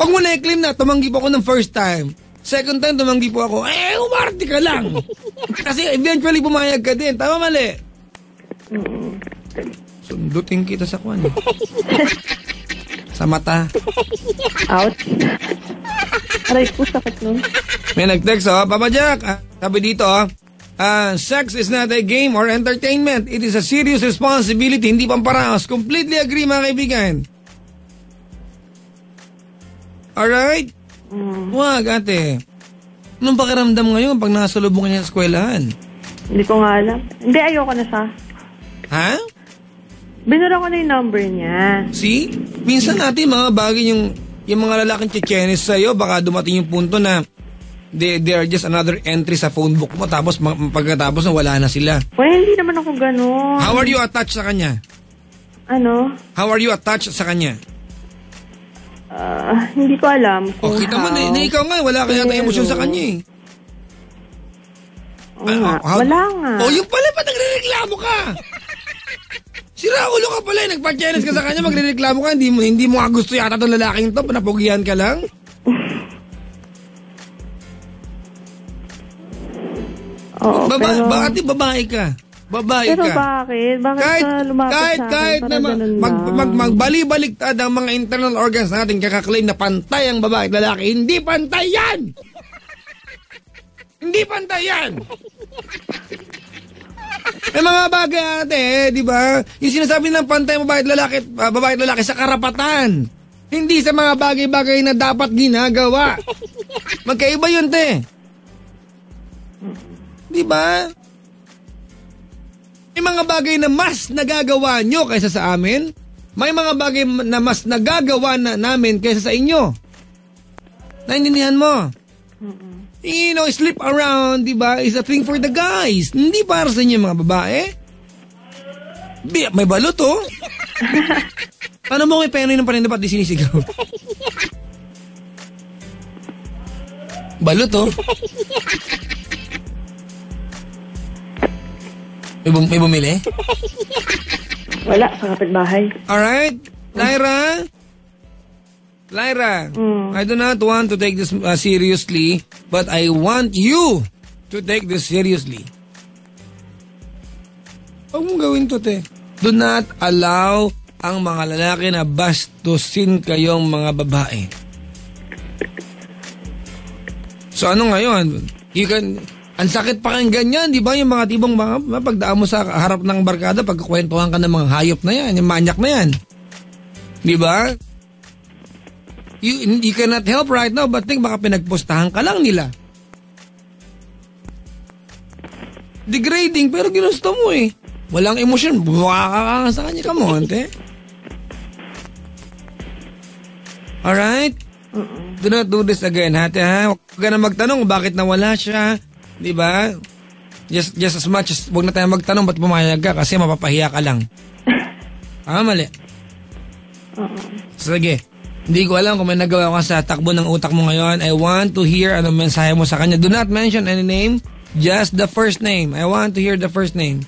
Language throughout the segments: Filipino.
Pag mo na-claim na, tumanggi po ako ng first time. Second time, tumanggi po ako. Umarte ka lang. Kasi eventually pumayag ka din. Tama, mali? Sundutin kita sa kwan. Sa mata. Out. Aray po, sakit nun. May nag-text, Papa Jack, sabi dito, sex is not a game or entertainment. It is a serious responsibility. Hindi pamparaos. Completely agree, mga kaibigan. Alright? Wag, ate. Anong pakiramdam ngayon pag nasalubong niya sa eskwelahan? Hindi ko nga alam. Hindi, ayoko na siya. Ha? Binura ko na yung number niya. See? Minsan natin mga bagay yung mga lalaking chickenes sa'yo, baka dumating yung punto na they are just another entry sa phone book mo, tapos pagkatapos wala na sila. Well, hindi naman ako ganun. How are you attached sa kanya? Ano? How are you attached sa kanya? Hindi ko alam kung kita mo na ikaw nga, wala ka yata emosyon sa kanya eh. Wala nga. Yung pala pa nagre-reklamo ka. Sira ulo ka pala, nagpa-challenge ka sa kanya, magre-reklamo ka, hindi mo nga gusto yata itong lalaking to, panapugihan ka lang. Oo, pero... Bakit babae ka? Babae pero ka. Bakit? Bakit ka lumapit sa akin? Kahit na magbali-baliktad ang mga internal organs natin, kakaklaim na pantay ang babae at lalaki, hindi pantay yan! Hindi pantay yan! May mga bagay ate, di ba? Yung sinasabi ng pantay babae at lalaki sa karapatan. Hindi sa mga bagay-bagay na dapat ginagawa. Magkaiba yun, te. Di ba? May mga bagay na mas nagagawa nyo kaysa sa amin. May mga bagay na mas nagagawa namin kaysa sa inyo. Naintindihan mo? You know, sleep around, di ba, is a thing for the guys. Hindi para sa inyo mga babae. May balot, oh. Ano mo may peno yun pa rin dapat di sinisigaw? Balot, oh. May bumili? Wala, sa kapitbahay. Alright, Lyra, I do not want to take this seriously, but I want you to take this seriously. Huwag mong gawin to, te. Do not allow ang mga lalaki na bastusin kayong mga babae. So ano ngayon? Ang sakit pa kang ganyan, di ba? Yung mga tibong mga pagdaan mo sa harap ng barkada, pagkakwentuhan ka ng mga hayop na yan, yung manyak na yan. Di ba? You cannot help right now, but think baka pinagpostahan ka lang nila. Degrading, pero ginusto mo eh. Walang emosyon, buwaka ka sa kanya, come on, te. Alright? Do not do this again, hati ha? Huwag ka na magtanong bakit nawala siya. Di ba? Just as much as huwag na tayo magtanong ba't pumayag ka kasi mapapahiya ka lang. Mali. Sige. Hindi ko alam kung may nagawa ka sa takbo ng utak mo ngayon. I want to hear anong mensahe mo sa kanya. Do not mention any name, just the first name. I want to hear the first name.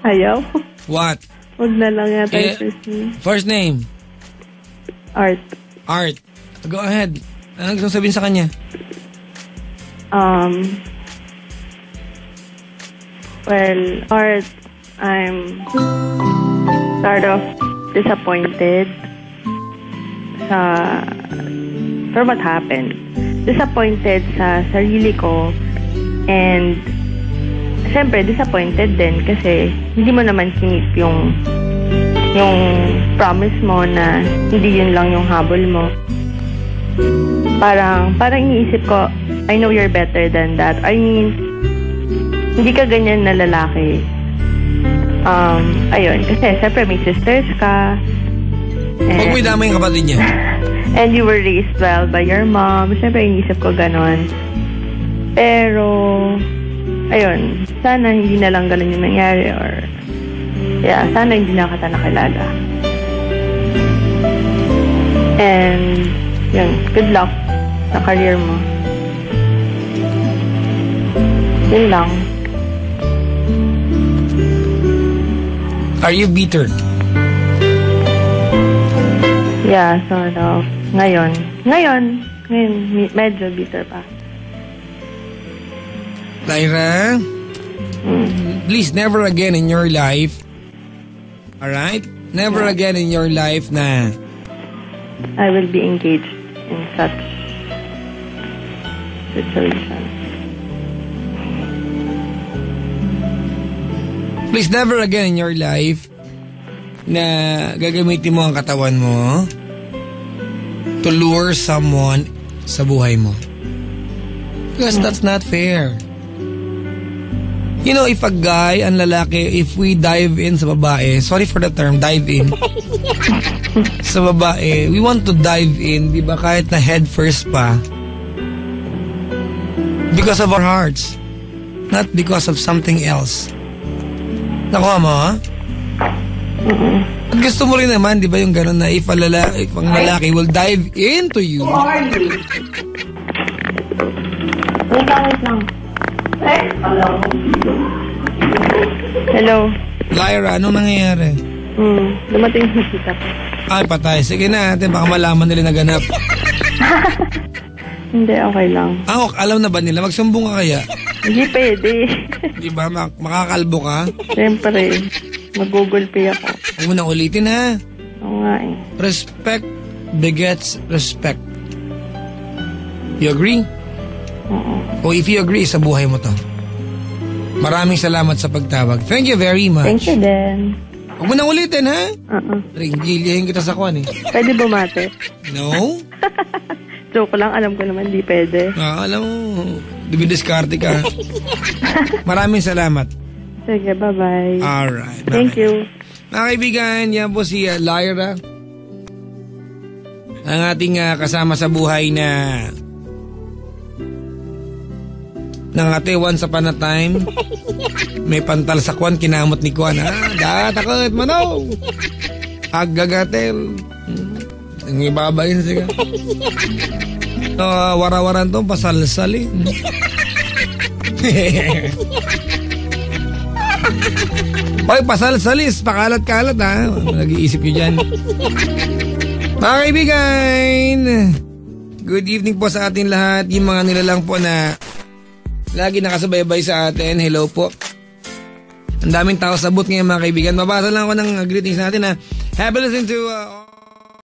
Ayaw? What? Huwag na lang yata yung first name. First name? Art. Go ahead. Anong gusto sabihin sa kanya? Well, Art, I'm sort of disappointed for what happened. Disappointed sa sarili ko and syempre disappointed din kasi hindi mo naman kinip yung promise mo na hindi yun lang yung habol mo. Parang iniisip ko, I know you're better than that. I mean, hindi ka ganyan na lalaki. Ayun, kasi syempre may sisters ka. Huwag mo idama yung kapatid niya. And you were raised well by your mom. Syempre iniisip ko ganon. Pero, ayun, sana hindi na lang ganun yung nangyari or sana hindi na kita nakilala. And, yun, good luck sa career mo. Yun lang. Are you bitter? Yeah, sort of. Ngayon, medyo bitter pa. Lyra, please never again in your life, alright? Never again in your life na I will be engaged in such situation. please never again in your life na gagamitin mo ang katawan mo to lure someone sa buhay mo. Because that's not fair. You know, if a guy, ang lalaki, if we dive in sa babae, sorry for the term, dive in, sa babae, we want to dive in, di ba, kahit na head first pa, because of our hearts, not because of something else. Nakuha mo, ha? At gusto mo rin naman, di ba, yung gano'n na if ang lalaki will dive into you. Wait lang. Hello. Lyra, anong nangyayari? Dumating yung kita ko. Ay, patay. Sige na, ate, baka malaman nila naganap. Hindi, okay lang. Alam na ba nila? Magsumbong ka kaya? Hindi pwede. Di ba, makakalbo ka? Siyempre, mag-Google Pay ako. Huwag mo nang ulitin, ha? Oo nga eh. Respect begets respect. You agree? Oo. O if you agree, sa buhay mo to. Maraming salamat sa pagtawag. Thank you very much. Thank you din. Huwag mo nang ulitin, ha? Ringgilihin kita sa kwan, eh. Pwede bumate? No? Joke lang, alam ko naman di pwede. Alam mo, dumidiskarte ka. Maraming salamat. Sige, bye-bye. Alright. Thank you. Mga kaibigan, yan po si Lyra. Ang ating kasama sa buhay na nangate once upon a time. May pantal sa kwan, kinamot ni kwan. Datakot mo, no? Agagatel. Ang ibabayin siya. Warawaran to, pasalsal eh. Hoy, pasalsalis, pakalat-kalat ha. Nag-iisip nyo dyan. Mga kaibigan, good evening po sa ating lahat. Yung mga nilalang po na lagi nakasubaybay sa atin, hello po. Ang daming tao sabot ngayon mga kaibigan. Mabasa lang ako ng greetings natin ha. Happy listening to